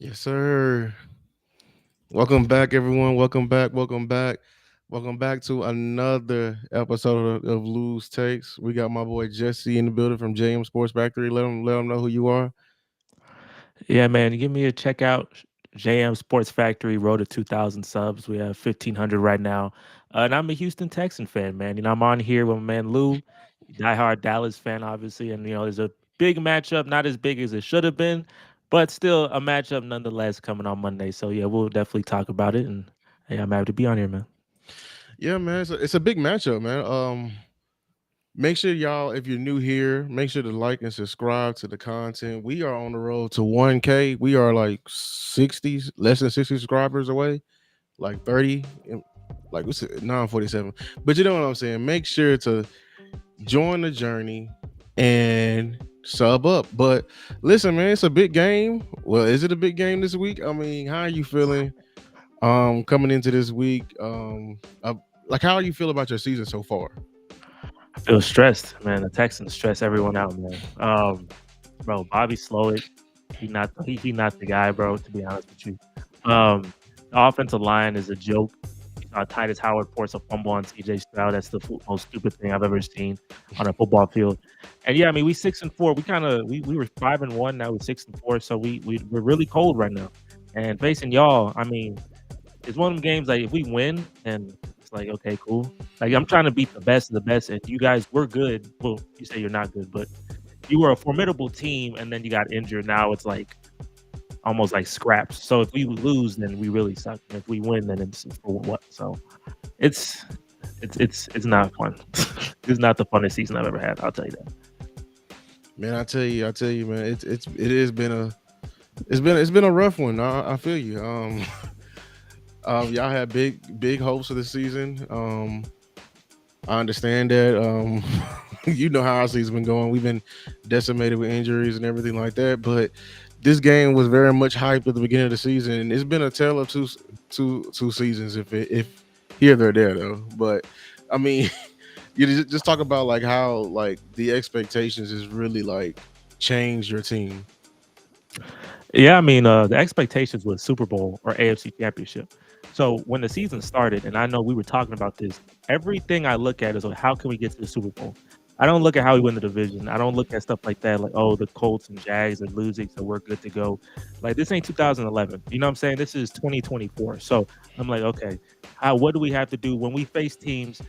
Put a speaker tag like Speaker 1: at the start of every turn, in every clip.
Speaker 1: Yes, sir. Welcome back, everyone. Welcome back. Welcome back. Welcome back to another episode of Lose Takes. We got my boy Jesse in the building from JM Sports Factory. Let him know who you are.
Speaker 2: Yeah, man, give me a check out JM Sports Factory, road to 2,000 subs. We have 1,500 right now. And I'm a Houston Texan fan, man. I'm on here with my man Lou, diehard Dallas fan, obviously. And, there's a big matchup, not as big as it should have been, but still a matchup nonetheless coming on Monday. So, yeah, we'll definitely talk about it. And, hey, I'm happy to be on here, man.
Speaker 1: Yeah, man. It's a big matchup, man. Make sure y'all, if you're new here, make sure to like and subscribe to the content. We are on the road to 1K. We are like 60, less than 60 subscribers away, like 30, like what's it, 947. But you know what I'm saying? Make sure to join the journey and sub up. But listen, man, it's a big game. Well, is it a big game this week? I mean, how are you feeling coming into this week? Like how do you feel about your season so far?
Speaker 2: I feel stressed, man. The Texans stress everyone out, man. Bro, Bobby Slowick, he not the guy, bro. To be honest with you, the offensive line is a joke. Titus Howard forced a fumble on CJ Stroud. That's the most stupid thing I've ever seen on a football field. And yeah, I mean we 6-4. We were 5-1. Now we're 6-4. So we're really cold right now. And facing y'all, I mean, it's one of them games like if we win, and it's like okay, cool. Like I'm trying to beat the best of the best, and you guys were good. Well, you say you're not good, but you were a formidable team, and then you got injured. Now it's like almost like scraps. So if we lose, then we really suck. And if we win, then it's for what? So it's it's not fun. It's not the funnest season I've ever had. I'll tell you that.
Speaker 1: Man, I tell you, man, it has been it's been a rough one. I feel you. Y'all had big hopes for the season. I understand that. You know how our season's been going. We've been decimated with injuries and everything like that. But this game was very much hyped at the beginning of the season, and it's been a tale of two seasons. If here they're there though, but I mean, you just talk about like how like the expectations is really like changed your team.
Speaker 2: Yeah, I mean, the expectations was Super Bowl or AFC Championship. So when the season started, and I know we were talking about this, everything I look at is like, how can we get to the Super Bowl? I don't look at how we win the division. I don't look at stuff like that, like, oh, the Colts and Jags are losing, so we're good to go. Like, this ain't 2011. You know what I'm saying? This is 2024. So I'm like, okay, what do we have to do when we face teams?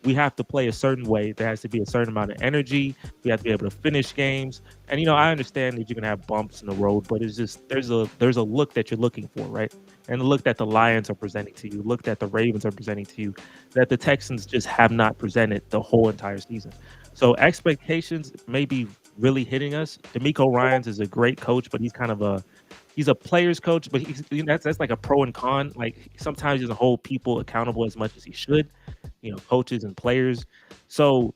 Speaker 2: We have to play a certain way. There has to be a certain amount of energy. We have to be able to finish games. And I understand that you're gonna have bumps in the road, but it's just there's a look that you're looking for, right? And the look that the Lions are presenting to you, look that the Ravens are presenting to you, that the Texans just have not presented the whole entire season. So expectations may be really hitting us. D'Amico Ryans is a great coach, but he's a player's coach, but that's like a pro and con. Like sometimes he doesn't hold people accountable as much as he should, coaches and players. So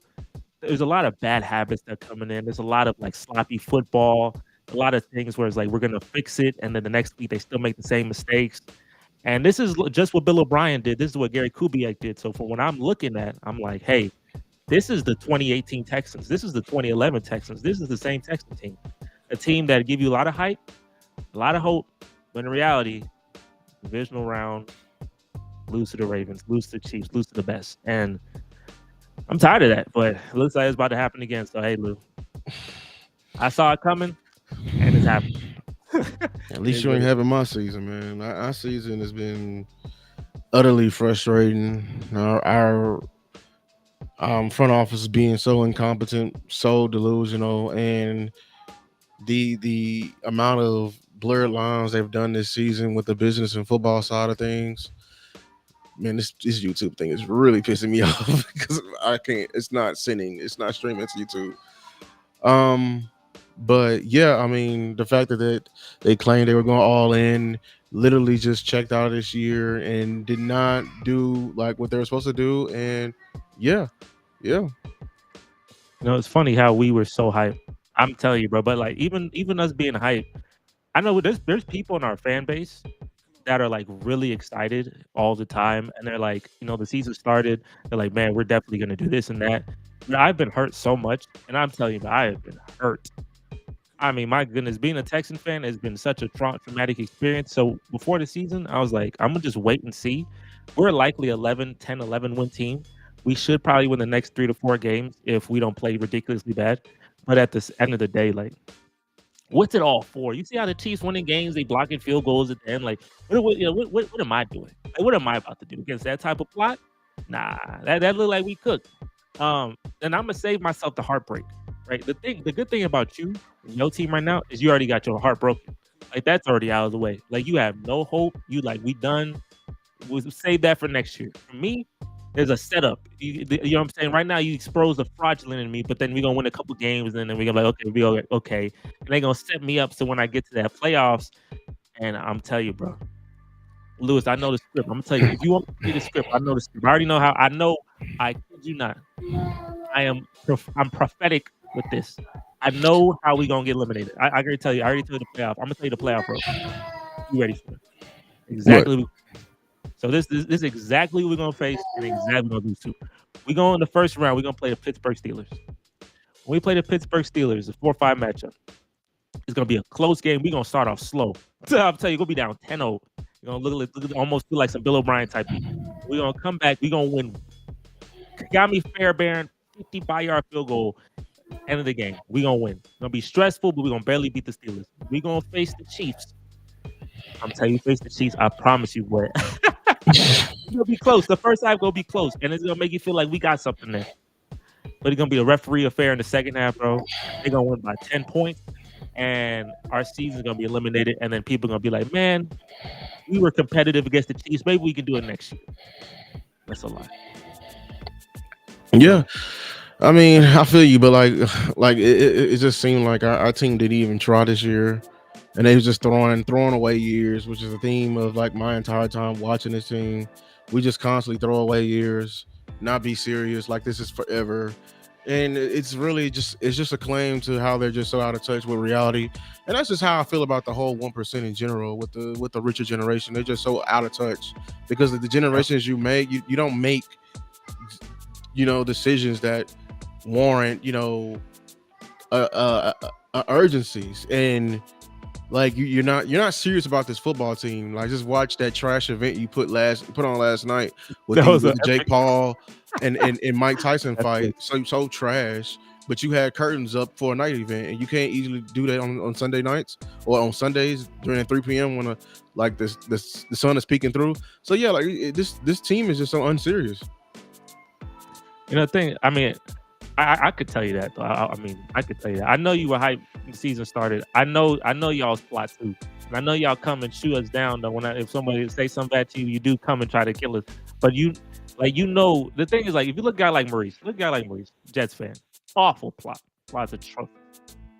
Speaker 2: there's a lot of bad habits that are coming in. There's a lot of like sloppy football, a lot of things where it's like we're gonna fix it, and then the next week they still make the same mistakes. And this is just what Bill O'Brien did. This is what Gary Kubiak did. So for when I'm looking at, I'm like, hey, this is the 2018 Texans. This is the 2011 Texans. This is the same Texan team, a team that give you a lot of hype, a lot of hope, but in reality, divisional round, lose to the Ravens, lose to the Chiefs, lose to the best, and I'm tired of that, but it looks like it's about to happen again. So hey, Lou, I saw it coming, and it's happening.
Speaker 1: At
Speaker 2: It
Speaker 1: least
Speaker 2: is
Speaker 1: you
Speaker 2: what
Speaker 1: ain't
Speaker 2: it
Speaker 1: having my season, man. Our season has been utterly frustrating. Our front office being so incompetent, so delusional, and the amount of blurred lines they've done this season with the business and football side of things. Man, this YouTube thing is really pissing me off because I can't. It's not sending. It's not streaming to YouTube. Um, but yeah, I mean, the fact that they claimed they were going all in, literally just checked out this year and did not do like what they were supposed to do. And yeah, yeah,
Speaker 2: It's funny how we were so hyped. I'm telling you, bro. But like even us being hyped, I know there's people in our fan base that are like really excited all the time, and they're like, the season started. They're like, man, we're definitely gonna do this and that. But I've been hurt so much, and I'm telling you, I have been hurt. I mean, my goodness, being a Texan fan has been such a traumatic experience. So before the season, I was like, I'm gonna just wait and see. We're likely 11, 10, 11 win team. We should probably win the next 3 to 4 games if we don't play ridiculously bad. But at the end of the day, like, what's it all for? You see how the Chiefs winning games, they blocking field goals at the end. Like, what am I doing? Like, what am I about to do against that type of plot? Nah, that look like we cooked. And I'm gonna save myself the heartbreak. Right. The good thing about you and your team right now is you already got your heart broken. Like that's already out of the way. Like you have no hope. You like we done. We'll save that for next year. For me, there's a setup. You know what I'm saying? Right now, you expose the fraudulent in me, but then we're gonna win a couple games, and then we're gonna be like, okay. And they're gonna set me up so when I get to that playoffs, and I'm telling you, bro, Lewis, I know the script. I'm gonna tell you, if you want to see the script, I know the script. I already know how. I kid you not. I'm prophetic with this. I know how we gonna get eliminated. I can tell you. I already told you the playoff. I'm gonna tell you the playoff, bro. You ready for it? Exactly. So this is exactly what we're gonna face and exactly what we're gonna do too. We go in the first round. We're gonna play the Pittsburgh Steelers. When we play the Pittsburgh Steelers, the 4-5 matchup, it's gonna be a close game. We're gonna start off slow. So I'll tell you, we're gonna be down 10-0. You're gonna look almost feel like some Bill O'Brien type people. We're gonna come back. We're gonna win. Got me Fairbairn, 55-yard field goal. End of the game. We're gonna win. It's gonna be stressful, but we're gonna barely beat the Steelers. We're gonna face the Chiefs. I'm telling you, face the Chiefs. I promise you, boy. It's gonna be close. The first half gonna be close, and it's gonna make you feel like we got something there. But it's gonna be a referee affair in the second half, bro. They're gonna win by 10 points, and our season's gonna be eliminated. And then people are gonna be like, "Man, we were competitive against the Chiefs. Maybe we can do it next year." That's a lie.
Speaker 1: Yeah, I mean, I feel you, but like it just seemed like our team didn't even try this year, and they was just throwing away years, which is a theme of like my entire time watching this team. We just constantly throw away years, not be serious, like this is forever, and it's really just a claim to how they're just so out of touch with reality, and that's just how I feel about the whole 1% in general with the richer generation. They're just so out of touch because of the generations you make, you don't make decisions that warrant urgencies, and like you're not serious about this football team. Like just watch that trash event you put on last night with the Jake Paul and Mike Tyson fight. So trash, but you had curtains up for a night event, and you can't easily do that on Sunday nights or on Sundays during 3 p.m. when the sun is peeking through. So yeah, like this team is just so unserious.
Speaker 2: The thing, I mean, I could tell you that. Though. I mean, I could tell you that. I know you were hyped when the season started. I know y'all's plot too. And I know y'all come and shoot us down. Though if somebody say something bad to you, you do come and try to kill us. But the thing is, like, if you look at a guy like Maurice, Jets fan, awful plot's atrocious.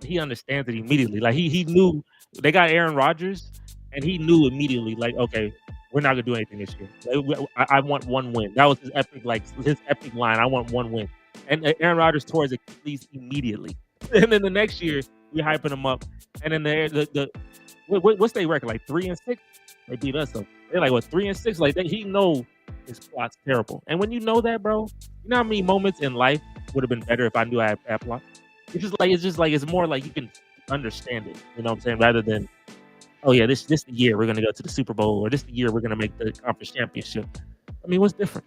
Speaker 2: He understands it immediately. Like he knew they got Aaron Rodgers, and he knew immediately. Like, okay, we're not gonna do anything this year. I want one win. That was his epic line. I want one win. And Aaron Rodgers tore his Achilles immediately. And then the next year, we're hyping him up. And then what's their record? Like 3-6? They beat us up. They're like, 3-6? Like he know his plot's terrible. And when you know that, bro, you know how many moments in life would have been better if I knew I had that plot? It's more like you can understand it. You know what I'm saying? Rather than, oh yeah, this the year we're gonna go to the Super Bowl, or this the year we're gonna make the conference championship. I mean, what's different?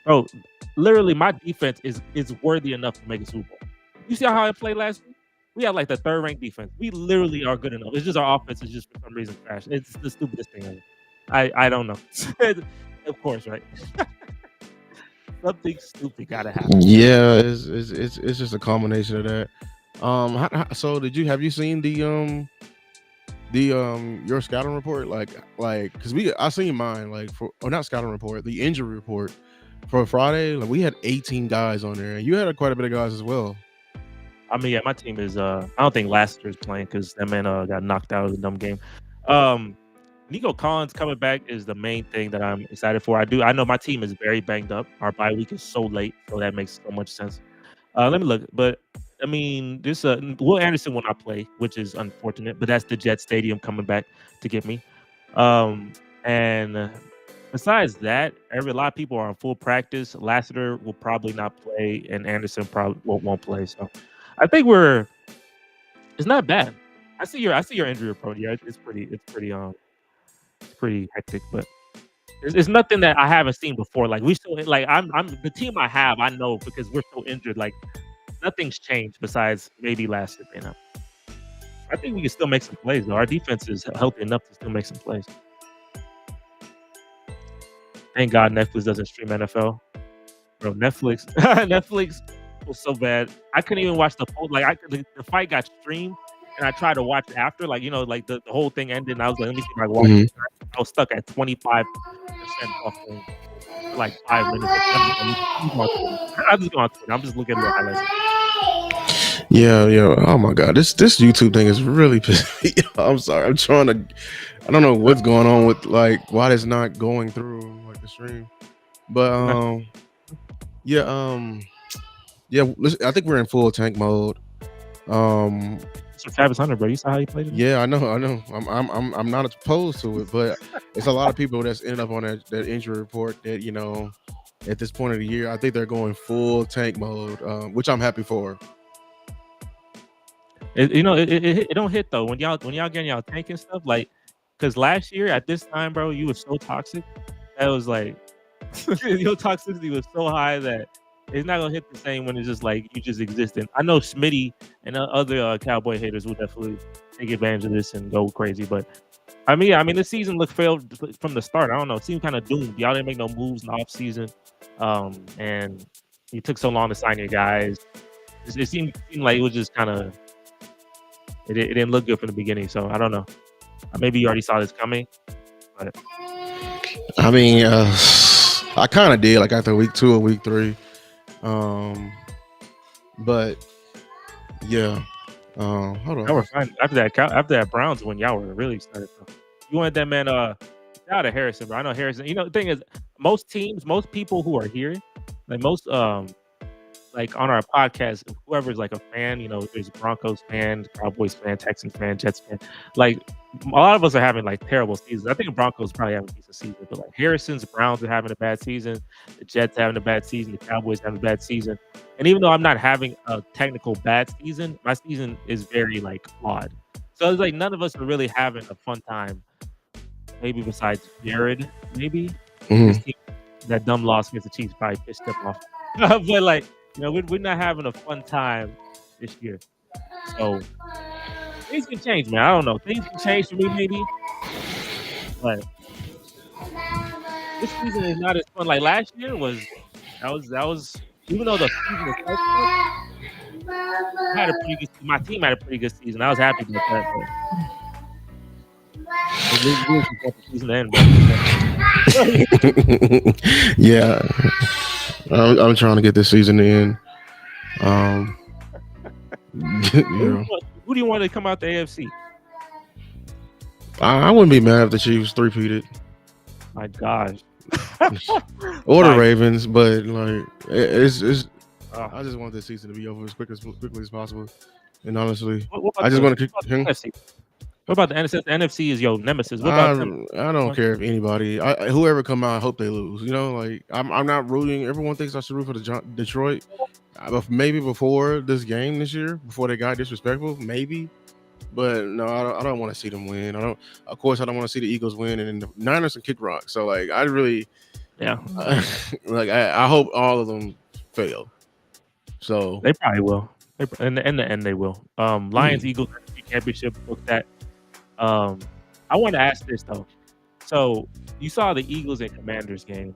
Speaker 2: Bro, literally my defense is worthy enough to make a Super Bowl. You see how I played last week? We have like the 3rd ranked defense. We literally are good enough. It's just our offense is just for some reason trash. It's the stupidest thing ever. I don't know. Of course, right? Something stupid gotta happen.
Speaker 1: Yeah, it's just a combination of that. So have you seen the your scouting report? Like because I seen mine not scouting report, the injury report for Friday. Like we had 18 guys on there, and you had quite a bit of guys as well.
Speaker 2: I mean, yeah, my team is. I don't think Lassiter's playing because that man got knocked out of the dumb game. Nico Collins coming back is the main thing that I'm excited for. I know my team is very banged up. Our bye week is so late, so that makes so much sense. Let me look, but I mean, this Will Anderson will not play, which is unfortunate. But that's the Jet Stadium coming back to get me. And besides that, a lot of people are on full practice. Lassiter will probably not play, and Anderson probably won't play. So I think we're It's not bad. I see your injury report. Yeah, it's pretty hectic, but it's nothing that I haven't seen before. Like we still like I'm the team I have. I know because we're so injured. Like nothing's changed besides maybe last year. You know, I think we can still make some plays though. Our defense is healthy enough to still make some plays. Thank God Netflix doesn't stream NFL. Bro, Netflix Netflix was so bad. I couldn't even watch the whole the fight got streamed and I tried to watch it after, like, like the whole thing ended and I was like, let me see if I can watch it. I was stuck at 25% buffering for like 5 minutes. I'm just going on Twitter. I'm just looking at little highlights.
Speaker 1: Yeah. Oh my god, this YouTube thing is really pissing me off. I'm sorry. I don't know what's going on with like why it's not going through like the stream. But yeah, I think we're in full tank mode.
Speaker 2: It's Travis Hunter, bro. You saw how he played it?
Speaker 1: Yeah, I know. I'm not opposed to it, but it's a lot of people that's ended up on that injury report that at this point of the year, I think they're going full tank mode, which I'm happy for.
Speaker 2: It don't hit though when y'all getting y'all tank and stuff, like, because last year at this time, bro, you were so toxic. That was like your toxicity was so high that it's not gonna hit the same when it's just like you just existing. I know Smitty and other Cowboy haters will definitely take advantage of this and go crazy, but I mean, the season looked failed from the start. I don't know, it seemed kind of doomed. Y'all didn't make no moves in the off season, and you took so long to sign your guys. It seemed like it was just kind of. It didn't look good from the beginning, so I don't know. Maybe you already saw this coming, but
Speaker 1: I mean, I kind of did like after week 2 or week 3, but yeah. Hold on.
Speaker 2: y'all were fine after that Browns win. Y'all were really excited. You wanted that man out of Harrison, bro. I know Harrison. The thing is, most people who are here, like most like on our podcast, whoever's like a fan, there's a Broncos fan, Cowboys fan, Texans fan, Jets fan. Like a lot of us are having like terrible seasons. I think the Broncos probably having a decent season, but like Harrison's Browns are having a bad season, the Jets having a bad season, the Cowboys having a bad season. And even though I'm not having a technical bad season, my season is very like flawed. So it's like none of us are really having a fun time. Maybe besides Jared, maybe his team, that dumb loss against the Chiefs probably pissed him off. But like. We're not having a fun time this year. So things can change, man. I don't know. Things can change for me, maybe. But this season is not as fun. Like last year was. That was. Even though the season was so fun, my team had a pretty good season. I was happy about
Speaker 1: that. Yeah. I'm trying to get this season in.
Speaker 2: Who do you want to come out the AFC?
Speaker 1: I wouldn't be mad if the Chiefs 3-peated.
Speaker 2: My gosh.
Speaker 1: Or the Ravens, but like it's. I just want this season to be over as quickly as possible. And honestly, I just want to kick.
Speaker 2: What about the NFC? The NFC is your nemesis. What
Speaker 1: about them? I don't care if anybody, whoever come out, I hope they lose. Like I'm not rooting. Everyone thinks I should root for Detroit. Maybe before this game this year, before they got disrespectful, maybe. But no, I don't want to see them win. Of course, I don't want to see the Eagles win, and the Niners can kick rock. So like, I really, like I hope all of them fail. So
Speaker 2: they probably will. In the end, they will. Lions, Eagles championship. Look that. I want to ask this though. So you saw the Eagles and Commanders game.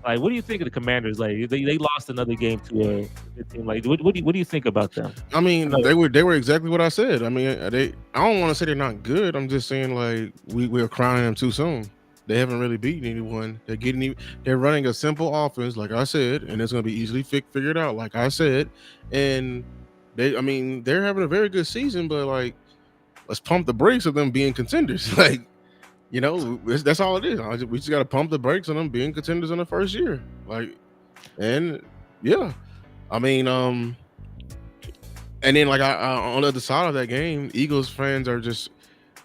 Speaker 2: Like, what do you think of the Commanders? Like, they lost another game to a good team. Like, what do you think about them?
Speaker 1: I mean, they were exactly what I said. I mean, I don't want to say they're not good. I'm just saying like we're crowning them too soon. They haven't really beaten anyone. They're running a simple offense, like I said, and it's going to be easily figured out, like I said. And they're having a very good season, but like, let's pump the brakes of them being contenders. Like, that's all it is. We just got to pump the brakes on them being contenders in the first year. Like, and yeah, I mean, and then like I on the other side of that game, Eagles fans are just,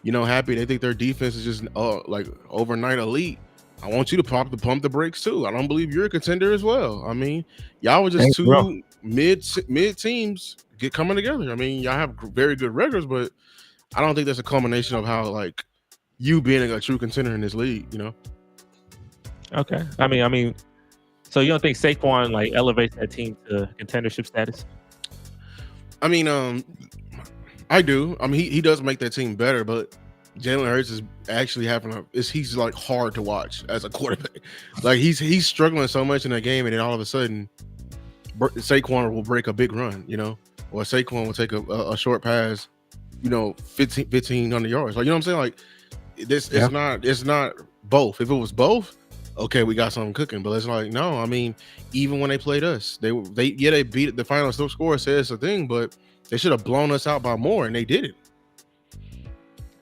Speaker 1: happy. They think their defense is just like overnight elite. I want you to pump the brakes too. I don't believe you're a contender as well. I mean, y'all were just two mid teams get coming together. I mean, y'all have very good records, but I don't think that's a culmination of how like you being a true contender in this league. You know.
Speaker 2: Okay. I mean, so you don't think Saquon like elevates that team to contendership status?
Speaker 1: I mean, I do. I mean, he does make that team better, but Jalen Hurts is actually he's like hard to watch as a quarterback. Like he's struggling so much in that game, and then all of a sudden, Saquon will break a big run, you know, or Saquon will take a short pass, you know, 1,500 yards. Like, you know what I'm saying? Like it's not both. If it was both, okay, we got something cooking. But it's like, no, I mean, even when they played us, they beat the final score says a thing, but they should have blown us out by more, and they didn't.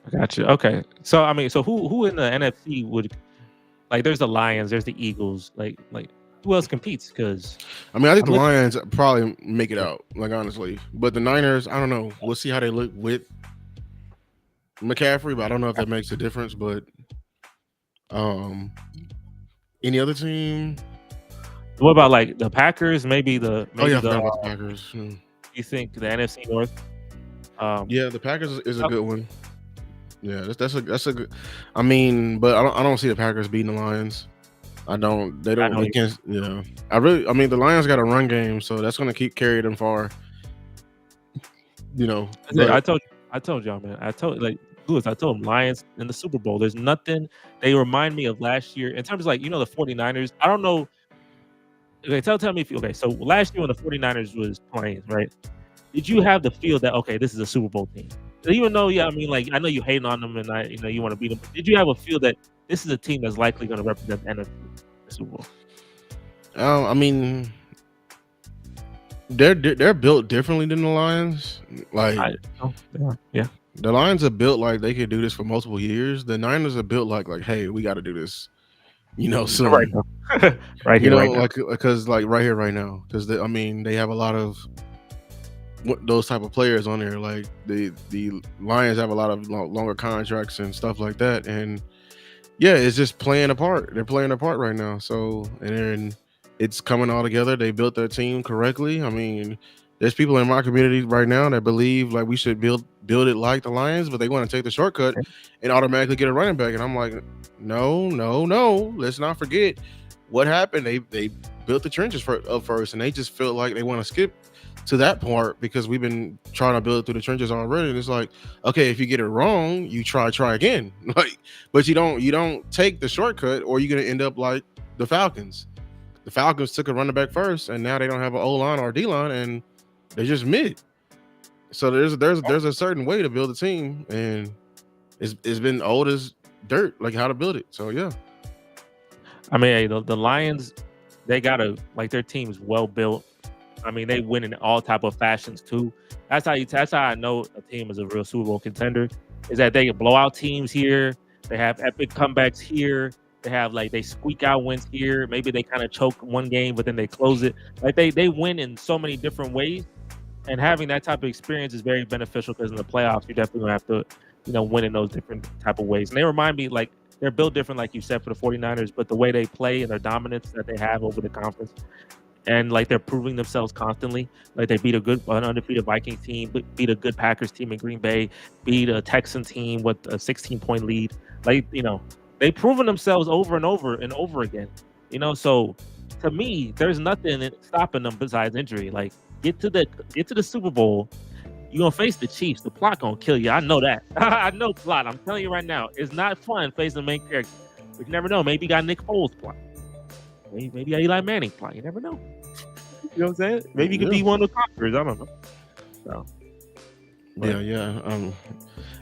Speaker 2: I got you. Okay. So I mean, so who in the NFC would like? There's the Lions. There's the Eagles. Like who else competes? Because
Speaker 1: I mean, I think the Lions probably make it out. Like honestly, but the Niners, I don't know. We'll see how they look with McCaffrey, but I don't know if that makes a difference. But any other team?
Speaker 2: What about like the Packers? Maybe the
Speaker 1: Packers.
Speaker 2: You think the NFC North?
Speaker 1: Yeah, the Packers is a good one. Yeah, that's a good. I mean, but I don't see the Packers beating the Lions. I don't. They don't. They can't. Yeah, I mean, the Lions got a run game, so that's going to keep carrying them far. You know,
Speaker 2: I told y'all, man. I told them Lions in the Super Bowl. There's nothing. They remind me of last year in terms of like, you know, the 49ers. I don't know. Okay, tell me if you, okay. So last year when the 49ers was playing, right? Did you have the feel that, okay, this is a Super Bowl team? Even though, yeah, I mean, like, I know you hating on them and you want to beat them, but did you have a feel that this is a team that's likely going to represent the NFC Super Bowl?
Speaker 1: I mean, they're built differently than the Lions. Like,
Speaker 2: yeah,
Speaker 1: the Lions are built like they could do this for multiple years. The Niners are built like, hey, we got to do this. You know, soon.
Speaker 2: Right now. Right here,
Speaker 1: you know,
Speaker 2: right now.
Speaker 1: like because like right here, right now, because I mean, they have a lot of those type of players on there. Like the Lions have a lot of longer contracts and stuff like that, and yeah, it's just playing a part. They're playing a part right now. So and then it's coming all together. They built their team correctly. I mean, there's people in my community right now that believe like we should build it like the Lions, but they want to take the shortcut and automatically get a running back. And I'm like, no. Let's not forget what happened. They built the trenches up first, and they just feel like they want to skip to that part because we've been trying to build through the trenches already. And it's like, okay, if you get it wrong, you try again. Like, but you don't take the shortcut, or you're gonna end up like the Falcons. The Falcons took a running back first, and now they don't have an O-line or D-line, and they're just mid. So there's a certain way to build a team, and it's been old as dirt, like how to build it. So yeah.
Speaker 2: I mean, hey, the Lions, they gotta like their team's well built. I mean, they win in all type of fashions too. That's how I know a team is a real Super Bowl contender. Is that they can blow out teams here. They have epic comebacks here. They have like they squeak out wins here. Maybe they kind of choke one game, but then they close it. Like they win in so many different ways. And having that type of experience is very beneficial because in the playoffs, you're definitely gonna have to, win in those different type of ways. And they remind me like they're built different, like you said, for the 49ers, but the way they play and their dominance that they have over the conference. And like they're proving themselves constantly. Like they beat an undefeated Vikings team, beat a good Packers team in Green Bay, beat a Texan team with a 16-point lead. Like, they've proven themselves over and over and over again. So to me, there's nothing stopping them besides injury. Like get to the Super Bowl. You're gonna face the Chiefs. The plot gonna kill you. I know that. I know plot. I'm telling you right now, it's not fun facing the main character. But you never know. Maybe you got Nick Foles plot. Maybe you got Eli Manning plot. You never know. You know what I'm saying? Maybe you could be one of the conquerors. I don't know. So,
Speaker 1: yeah.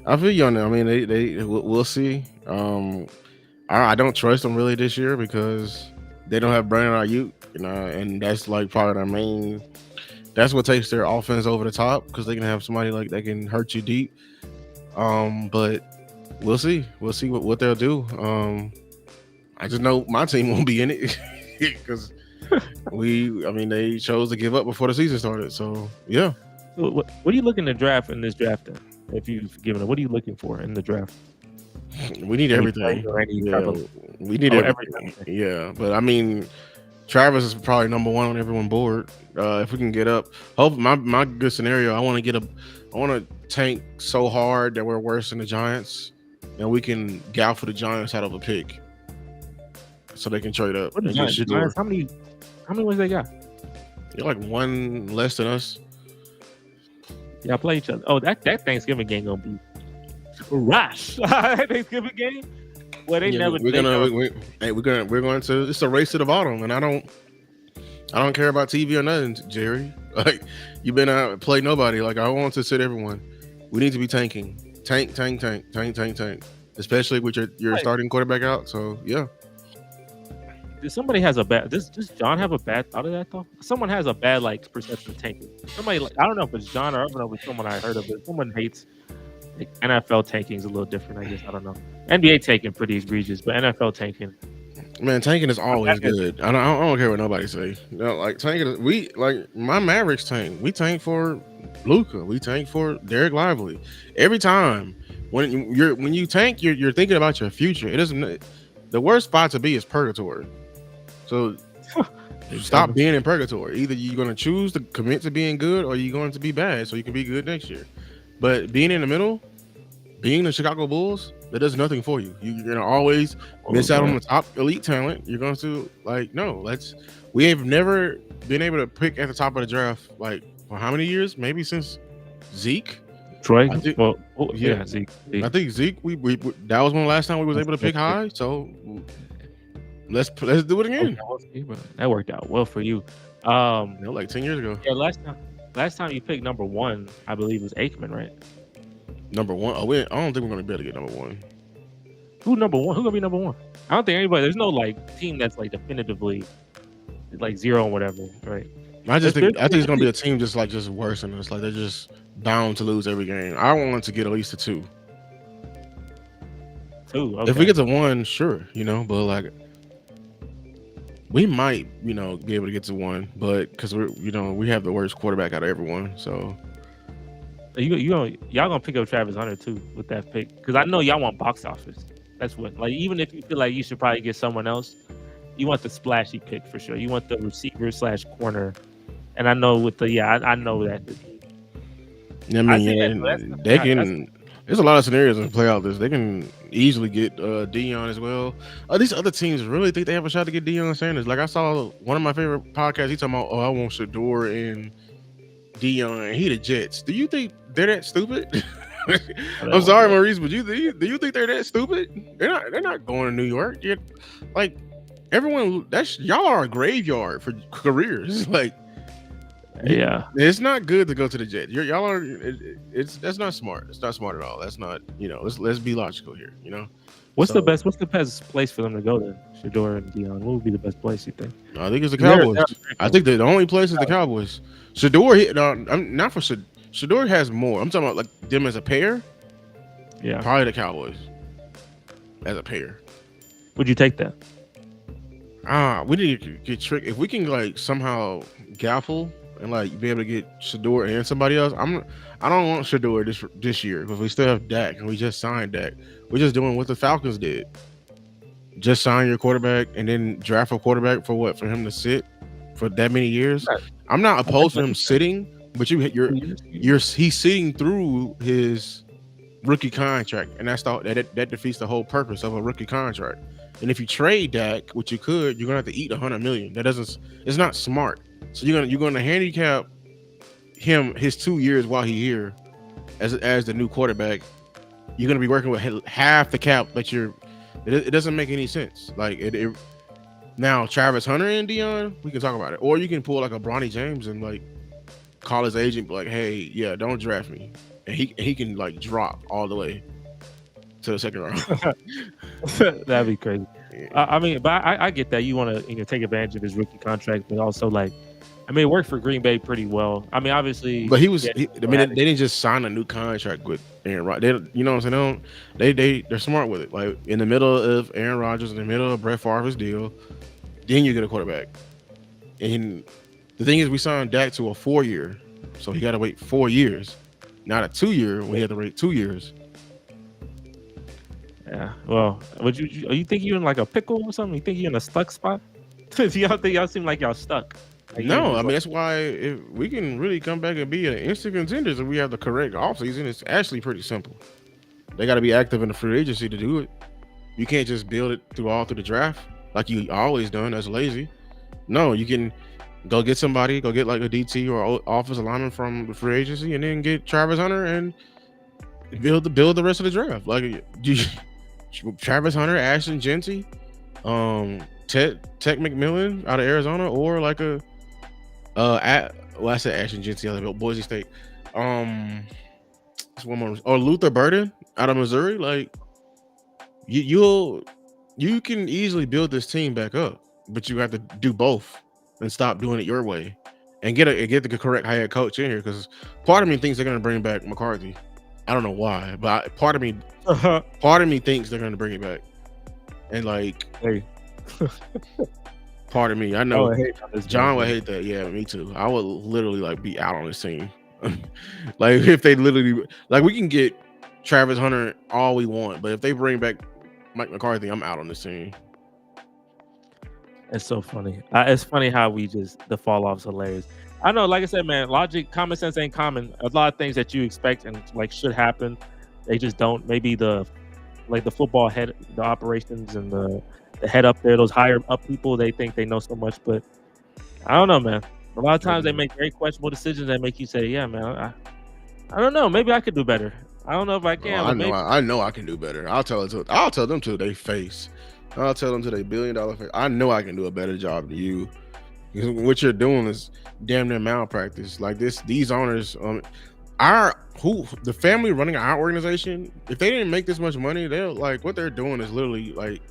Speaker 1: I feel you on that. I mean, we'll see. I don't trust them really this year because they don't have Brandon Ayuk, and that's like probably their main. That's what takes their offense over the top because they can have somebody like that can hurt you deep. But we'll see. We'll see what they'll do. I just know my team won't be in it because they chose to give up before the season started. So yeah.
Speaker 2: So what are you looking to draft in this draft then? If you've given it, what are you looking for in the draft?
Speaker 1: We need everything.
Speaker 2: We
Speaker 1: need everything. Yeah, but I mean, Travis is probably number one on everyone's board. If we can get up, hope my good scenario. I want to tank so hard that we're worse than the Giants, and we can gal for the Giants out of a pick, so they can trade up
Speaker 2: What the
Speaker 1: and get
Speaker 2: Giants? The
Speaker 1: Shador.
Speaker 2: Giants, how many wins they got?
Speaker 1: You're like one less than us.
Speaker 2: Y'all play each other. Oh, that Thanksgiving game gonna be trash. Thanksgiving game. Well, they
Speaker 1: Yeah,
Speaker 2: never.
Speaker 1: we're
Speaker 2: they
Speaker 1: gonna
Speaker 2: never-
Speaker 1: we're going to. It's a race to the bottom, and I don't care about TV or nothing, Jerry. Like you've been out play nobody. Like I want to sit everyone. We need to be tanking, tank, especially with your
Speaker 2: Right.
Speaker 1: starting quarterback out. So yeah,
Speaker 2: Somebody has a bad. Does John have a bad thought of that though? Someone has a bad like perception of tanking. Somebody like, I don't know if it's John or I don't know if it's someone I heard of it. Someone hates like, NFL tanking is a little different. I guess I don't know. NBA tanking pretty egregious, but NFL tanking.
Speaker 1: man, tanking is always good. I don't care what nobody say. You know, like tanking, we like my Mavericks tank. We tank for Luca. We tank for Derek Lively. Every time when you tank, you're thinking about your future. It doesn't. The worst spot to be is purgatory. So stop being in purgatory. Either you're going to choose to commit to being good, or you're going to be bad, so you can be good next year. But being in the middle, being the Chicago Bulls, that does nothing for you. You're going to always miss out on the top elite talent. You're going to we have never been able to pick at the top of the draft like for how many years? Maybe since Zeke.
Speaker 2: Troy.
Speaker 1: Zeke.
Speaker 2: Zeke.
Speaker 1: I think Zeke. We that was when the last time we was able to pick high. So let's do it again.
Speaker 2: That worked out well for you.
Speaker 1: Like 10 years ago.
Speaker 2: Yeah, last time you picked number one, I believe was Aikman, right?
Speaker 1: Number one. I don't think we're gonna be able to get number one.
Speaker 2: Who number one? Who gonna be number one? I don't think anybody. There's no like team that's like definitively like zero or whatever, right?
Speaker 1: I think it's gonna be a team just worse than us. Like they're just bound to lose every game. I want to get at least a 2.
Speaker 2: Okay.
Speaker 1: If we get to 1, sure, but like we might, be able to get to 1, but because we have the worst quarterback out of everyone. So
Speaker 2: y'all gonna pick up Travis Hunter too with that pick because I know y'all want box office. That's what like even if you feel like you should probably get someone else, you want the splashy pick for sure. You want the receiver / corner, and I know with the I know that.
Speaker 1: They can. There's a lot of scenarios in play out this. They can easily get Deion as well. These other teams really think they have a shot to get Deion Sanders. Like I saw one of my favorite podcasts. He talking about, I want Shador and Deion. And he the Jets. Do you think they're that stupid? I'm sorry, Maurice, but do you think they're that stupid? They're not going to New York. Like everyone, y'all are a graveyard for careers. Like.
Speaker 2: Yeah,
Speaker 1: it's not good to go to the Jets. Y'all are. That's not smart. It's not smart at all. That's not. Let's be logical here.
Speaker 2: What's the best place for them to go then? Shador and Deion. What would be the best place you think?
Speaker 1: I think it's the Cowboys. I think the only place is the Cowboys. Shador. I'm not for Shador has more. I'm talking about like them as a pair.
Speaker 2: Yeah,
Speaker 1: probably the Cowboys as a pair.
Speaker 2: Would you take that?
Speaker 1: We need to get tricked. If we can like somehow gaffle and like be able to get Shador and somebody else, I don't want Shador this year because we still have Dak and we just signed Dak. We're just doing what the Falcons did. Just sign your quarterback and then draft a quarterback for him to sit for that many years. Right. I'm not opposed to him sitting, but he's sitting through his rookie contract, and that defeats the whole purpose of a rookie contract. And if you trade Dak, which you could, you're gonna have to eat $100 million. It's not smart. So you're gonna handicap him his 2 years while he's here as the new quarterback. You're gonna be working with half the cap that it doesn't make any sense. Like now Travis Hunter and Deion, we can talk about it. Or you can pull like a Bronny James and like call his agent, like, hey, yeah, don't draft me. And he can like drop all the way to the second round.
Speaker 2: That'd be crazy. Yeah. But I get that you want to take advantage of his rookie contract, but also like, it worked for Green Bay pretty well. Obviously,
Speaker 1: but they didn't just sign a new contract with Aaron Rodgers. You know what I'm saying? They're smart with it. Like in the middle of Aaron Rodgers, in the middle of Brett Favre's deal, then you get a quarterback. And the thing is, we signed Dak to a 4-year, so he got to wait 4 years, not a 2-year. We had to wait 2 years.
Speaker 2: Yeah. Well, you think you're in like a pickle or something? You think you're in a stuck spot? y'all seem like y'all stuck? Like you
Speaker 1: No, I
Speaker 2: just
Speaker 1: mean
Speaker 2: like,
Speaker 1: that's why if we can really come back and be an instant contenders if we have the correct offseason, it's actually pretty simple. They got to be active in the free agency to do it. You can't just build it through the draft like you always done. That's lazy. No, you can go get somebody, go get like a DT or offensive lineman from the free agency, and then get Travis Hunter and build the rest of the draft. Like Travis Hunter, Ashton Genty, Tech McMillan out of Arizona, or like I said Ashton Genty out of Boise State. One more, or Luther Burden out of Missouri. Like you can easily build this team back up, but you have to do both and stop doing it your way, and get the correct head coach in here. Because part of me thinks they're gonna bring back McCarthy. I don't know why, but part of me thinks they're gonna bring it back, and like
Speaker 2: hey,
Speaker 1: part of me, I
Speaker 2: I
Speaker 1: know
Speaker 2: would hate this
Speaker 1: John
Speaker 2: man,
Speaker 1: would
Speaker 2: man.
Speaker 1: hate that. Yeah, me too. I would literally like be out on this team. Like if they literally like we can get Travis Hunter all we want, but if they bring back Mike McCarthy, I'm out on this team.
Speaker 2: It's so funny. It's funny how the fall off's hilarious. I know, like I said, man, logic, common sense ain't common. A lot of things that you expect and like should happen, they just don't. Maybe the football head, the operations and the head up there, those higher up people, they think they know so much, but I don't know, man. A lot of times they make very questionable decisions that make you say, yeah, man, I don't know. Maybe I could do better. I don't know if I
Speaker 1: Oh,
Speaker 2: can,
Speaker 1: I
Speaker 2: but
Speaker 1: know,
Speaker 2: maybe.
Speaker 1: I know I can do better. I'll tell them to their face. I'll tell them to their $1 billion face. I know I can do a better job than you. Because what you're doing is damn near malpractice. Like these owners, the family running our organization. If they didn't make this much money, they're like what they're doing is literally like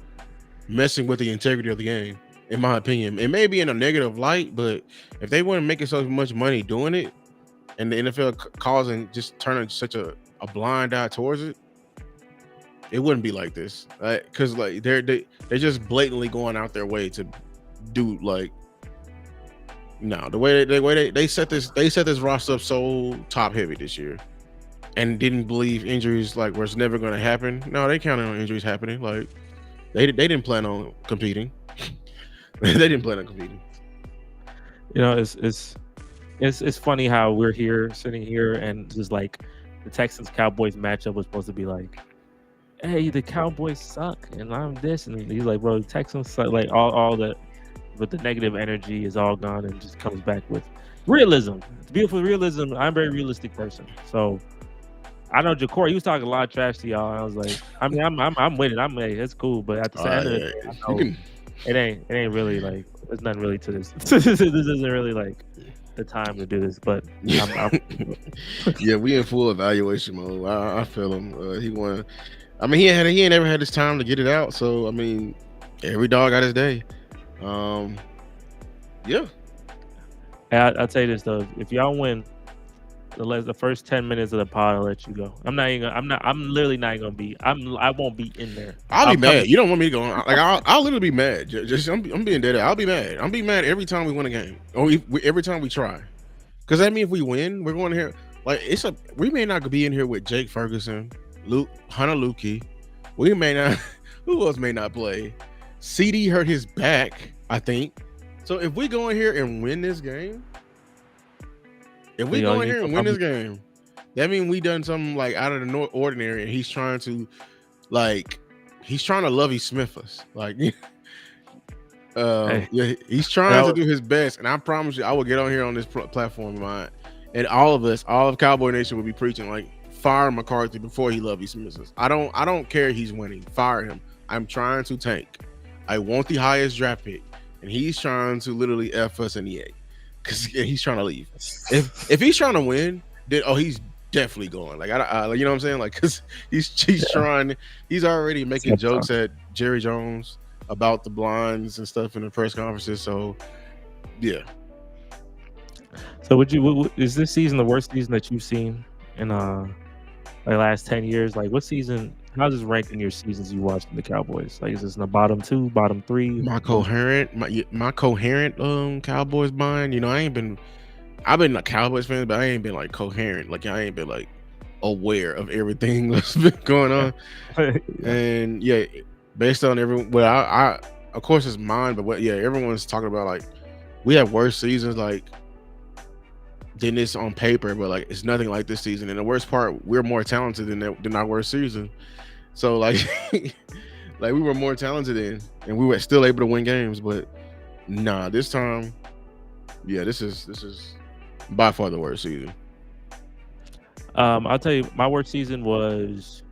Speaker 1: messing with the integrity of the game. In my opinion, it may be in a negative light, but if they weren't making so much money doing it, and the NFL causing just turning such a blind eye towards it, it wouldn't be like this. Because like they're just blatantly going out their way to do like no the way they set this roster up so top heavy this year and didn't believe injuries like was never going to happen. No, they counted on injuries happening. Like they didn't plan on competing. They didn't plan on competing.
Speaker 2: You know, it's funny how we're sitting here, and just like the Texans Cowboys matchup was supposed to be like, hey, the Cowboys suck, and I'm this, and he's like, bro, the Texans suck. Like all the, but the negative energy is all gone, and just comes back with realism. It's beautiful realism. I'm a very realistic person, so I know Ja'Cory, he was talking a lot of trash to y'all, and I was like, I mean, I'm with it. It's cool, but at the end of the day, I know it ain't really like there's nothing really to this. This isn't really like the time to do this, but
Speaker 1: yeah, we in full evaluation mode. I feel him. He won. I mean, he ain't never had this time to get it out. So I mean, every dog got his day. Yeah.
Speaker 2: I'll tell you this though: if y'all win the first 10 minutes of the pod, I'll let you go. I'm literally not gonna be. I won't be in there.
Speaker 1: I'll be mad. You don't want me to go on. Like I'll literally be mad. Just I'm being dead. I'll be mad. I'm being mad every time we win a game, or every time we try. Because that means if we win, we're going to here. Like we may not be in here with Jake Ferguson, Hunter Lukey. We may not. Who else may not play? CD hurt his back, I think. So if we go in here and win this game, that means we done something like out of the ordinary, and he's trying to Lovie Smith us. Like, yeah, he's trying to do his best, and I promise you, I will get on here on this platform of mine, and all of Cowboy Nation will be preaching like fire McCarthy before he Lovie Smith us. I don't care he's winning. Fire him. I'm trying to tank. I want the highest draft pick, and he's trying to literally F us in the A. Because he's trying to leave. If he's trying to win, then he's definitely going. Like you know what I'm saying? Like because he's trying. He's already making jokes at Jerry Jones about the blinds and stuff in the press conferences. So yeah.
Speaker 2: So is this season the worst season that you've seen in like last 10 years? Like what season? How's this ranked in your seasons you watched in the Cowboys? Like is this in the bottom 2, bottom 3?
Speaker 1: My coherent Cowboys mind. You know, I've been a Cowboys fan, but I ain't been like coherent. Like I ain't been like aware of everything that's been going on. And yeah, based on of course it's mine, but yeah, everyone's talking about like we have worse seasons like than this on paper, but like it's nothing like this season. And the worst part, we're more talented than our worst season. So like, like we were more talented and we were still able to win games. But nah, this time, yeah, this is by far the worst season.
Speaker 2: I'll tell you, my worst season was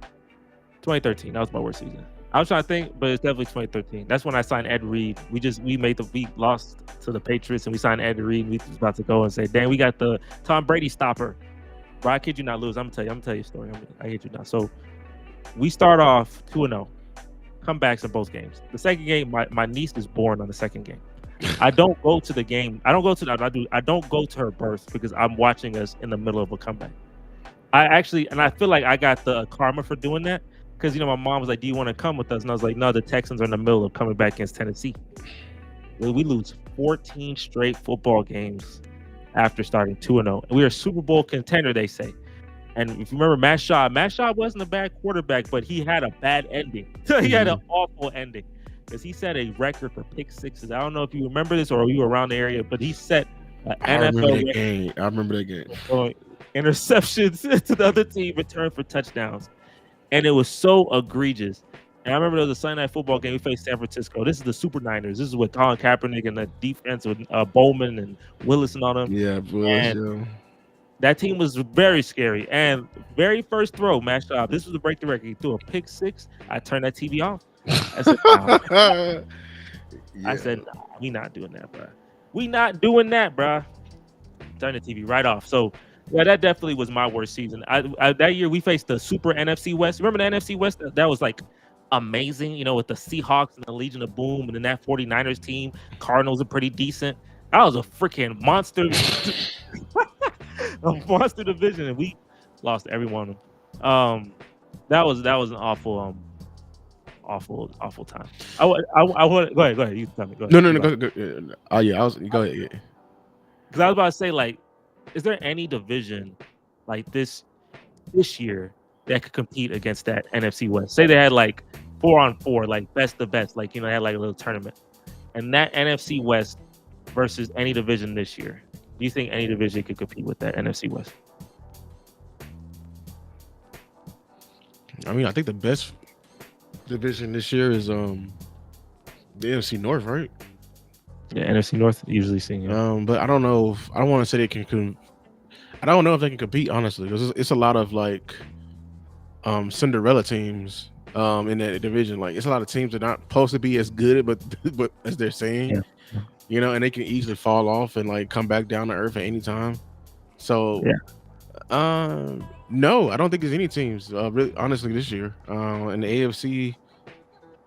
Speaker 2: 2013. That was my worst season. I was trying to think, but it's definitely 2013. That's when I signed Ed Reed. We lost to the Patriots and we signed Ed Reed. We was about to go and say, "Dang, we got the Tom Brady stopper." Bro, I kid you not, lose. I'm gonna tell you a story. I kid you not. So we start off 2-0, comebacks in both games. The second game, my niece is born on the second game. I don't go to the game. I don't go to her birth because I'm watching us in the middle of a comeback. I feel like I got the karma for doing that. Because, my mom was like, "Do you want to come with us?" And I was like, "No, the Texans are in the middle of coming back against Tennessee." We lose 14 straight football games after starting 2-0. And we are a Super Bowl contender, they say. And if you remember Matt Shaw wasn't a bad quarterback, but he had a bad ending. He had an awful ending. Because he set a record for pick sixes. I don't know if you remember this or you were around the area, but he set an NFL record.
Speaker 1: I remember that game.
Speaker 2: Interceptions to the other team, return for touchdowns. And it was so egregious. And I remember there was a Sunday night football game. We faced San Francisco. This is the Super Niners. This is with Colin Kaepernick and the defense with Bowman and Willis and all them.
Speaker 1: Yeah, Willis, yeah.
Speaker 2: That team was very scary. And very first throw, Matt Schaub, this was a break the record. He threw a pick six. I turned that TV off. I said, nah. I said, nah, we not doing that, bro. We not doing that, bro. Turn the TV right off. So, yeah, that definitely was my worst season. That year we faced the Super NFC West. Remember the NFC West? That was like amazing, with the Seahawks and the Legion of Boom and then that 49ers team. Cardinals are pretty decent. That was a freaking monster, a monster division, and we lost every one of them. That was an awful time. I want go ahead. You tell me. Go ahead.
Speaker 1: No. Go. Oh yeah, go ahead. Yeah.
Speaker 2: Because I was about to say, like, is there any division like this year that could compete against that NFC West? Say they had like 4-on-4, like best of best, like they had like a little tournament, and that NFC West versus any division this year. Do you think any division could compete with that NFC West?
Speaker 1: I mean, I think the best division this year is the NFC North, right?
Speaker 2: Yeah, NFC North usually seen. Yeah.
Speaker 1: But I don't know. I don't want to say they can. I don't know if they can compete honestly, because it's a lot of like Cinderella teams in that division. Like it's a lot of teams that are not supposed to be as good, but as they're saying, and they can easily fall off and like come back down to earth at any time. So no, I don't think there's any teams really honestly this year in the AFC.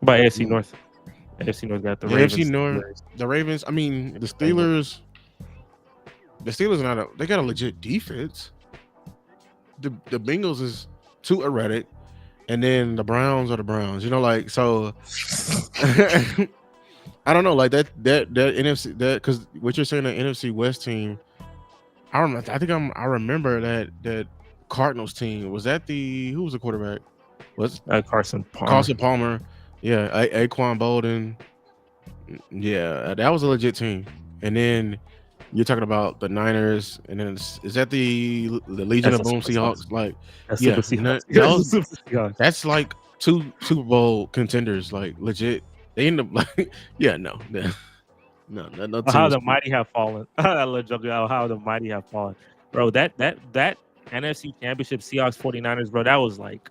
Speaker 2: By AFC North. AFC North got the Ravens.
Speaker 1: AFC North, the Ravens. I mean, the Steelers. The Steelers they got a legit defense. The Bengals is too erratic, and then the Browns are the Browns. So. I don't know, like that NFC because what you're saying, the NFC West team. I remember that Cardinals team. Was that who was the quarterback? Was
Speaker 2: Carson Palmer.
Speaker 1: Carson Palmer. Yeah, Aquan Bolden. Yeah, that was a legit team. And then you're talking about the Niners, and then is that the Legion of Boom Seahawks? Like,
Speaker 2: Seahawks.
Speaker 1: That's like two Super Bowl contenders, like legit. They end up like, no.
Speaker 2: How the mighty have fallen. I love joking about how the mighty have fallen, bro. That NFC Championship Seahawks 49ers, bro. That was like.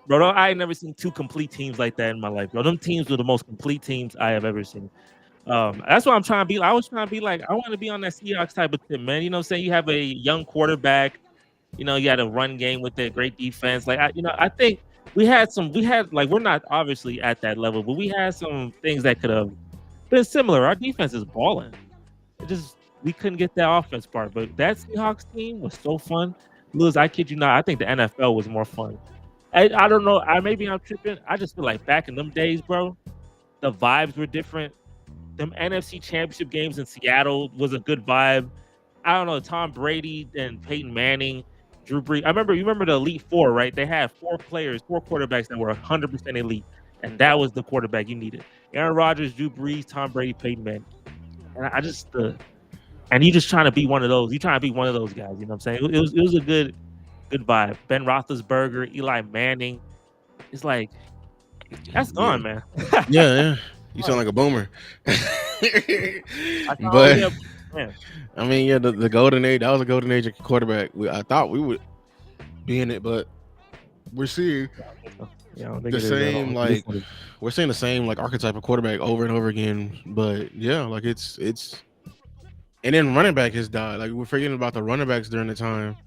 Speaker 2: Bro, I ain't never seen two complete teams like that in my life, bro. Them teams were the most complete teams I have ever seen. That's what I'm trying to be. I was trying to be like, I want to be on that Seahawks type of team, man. You know what I'm saying? You have a young quarterback. You had a run game with a great defense. Like, I think we had like, we're not obviously at that level, but we had some things that could have been similar. Our defense is balling. We couldn't get that offense part. But that Seahawks team was so fun. Lewis, I kid you not. I think the NFL was more fun. I don't know. Maybe I'm tripping. I just feel like back in them days, bro, the vibes were different. Them NFC Championship games in Seattle was a good vibe. I don't know. Tom Brady and Peyton Manning, Drew Brees. You remember the Elite Four, right? They had four quarterbacks that were 100% elite, and that was the quarterback you needed. Aaron Rodgers, Drew Brees, Tom Brady, Peyton Manning. And I just and you just trying to be one of those. You trying to be one of those guys. You know what I'm saying? It was a good vibe. Ben Roethlisberger, Eli Manning. It's like that's
Speaker 1: Yeah,
Speaker 2: gone, man.
Speaker 1: yeah. You sound like a boomer.
Speaker 2: I thought, oh
Speaker 1: But
Speaker 2: yeah, man.
Speaker 1: I mean, yeah, the golden age. That was a golden age of quarterback. I thought we would be in it, but we're seeing
Speaker 2: Yeah, I don't think
Speaker 1: the
Speaker 2: it is at
Speaker 1: same
Speaker 2: all. This
Speaker 1: like
Speaker 2: one is
Speaker 1: we're seeing the same like archetype of quarterback over and over again. But yeah, like it's and then running back has died. Like we're forgetting about the running backs during the time,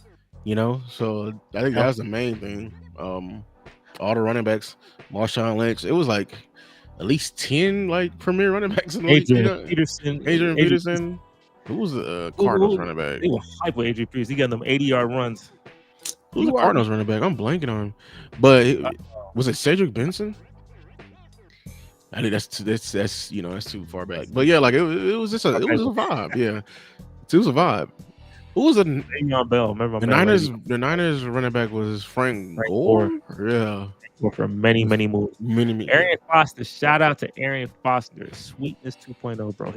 Speaker 1: you know. So I think
Speaker 2: yeah.
Speaker 1: that's the main thing. All the running backs, Marshawn Lynch. It was like at least 10 like premier running backs in the league. You
Speaker 2: Adrian
Speaker 1: know,
Speaker 2: Peterson.
Speaker 1: Adrian
Speaker 2: Adrian Peterson.
Speaker 1: Peterson. Who was the Cardinals running back?
Speaker 2: They were hype with Adrian Peterson. He got them 80-yard runs.
Speaker 1: Who's the Cardinals running back? I'm blanking on him. But was it Cedric Benson? I think that's you know that's too far back. But yeah, like it was just it was a vibe. Yeah, it was a vibe. Who was
Speaker 2: Le'Veon Bell? Remember
Speaker 1: the
Speaker 2: my man,
Speaker 1: Niners?
Speaker 2: Le'Veon.
Speaker 1: The Niners running back was Frank
Speaker 2: Gore.
Speaker 1: Gore. Yeah,
Speaker 2: For many moves.
Speaker 1: many.
Speaker 2: Arian Foster. Shout out to Arian Foster. Sweetness 2.0, bro.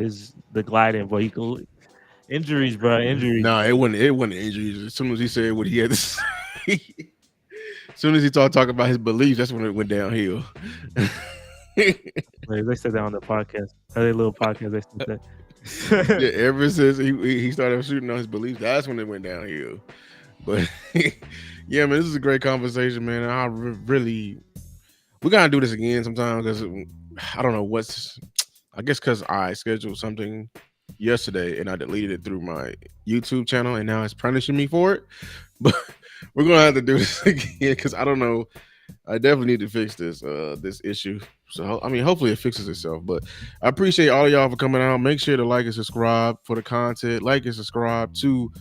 Speaker 2: The gliding, bro. Injuries, bro. Injuries.
Speaker 1: No, it wasn't injuries. As soon as he said what he had to say, as soon as he talk about his beliefs, that's when it went downhill.
Speaker 2: They said that on the podcast. Their little podcast. They said that.
Speaker 1: Yeah, ever since he started shooting on his beliefs, that's when it went downhill. But yeah, man, this is a great conversation, man. We gotta do this again sometime because I don't know I guess because I scheduled something yesterday and I deleted it through my YouTube channel and now it's punishing me for it. But we're gonna have to do this again because I don't know. I definitely need to fix this issue. So I mean, hopefully it fixes itself. But I appreciate all of y'all for coming out. Make sure to like and subscribe for the content. Like and subscribe to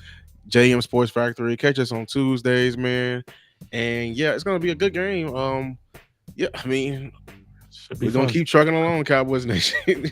Speaker 1: JM Sports Factory. Catch us on Tuesdays, man. And yeah, it's gonna be a good game. Yeah, I mean, we're gonna keep trucking along, Cowboys Nation.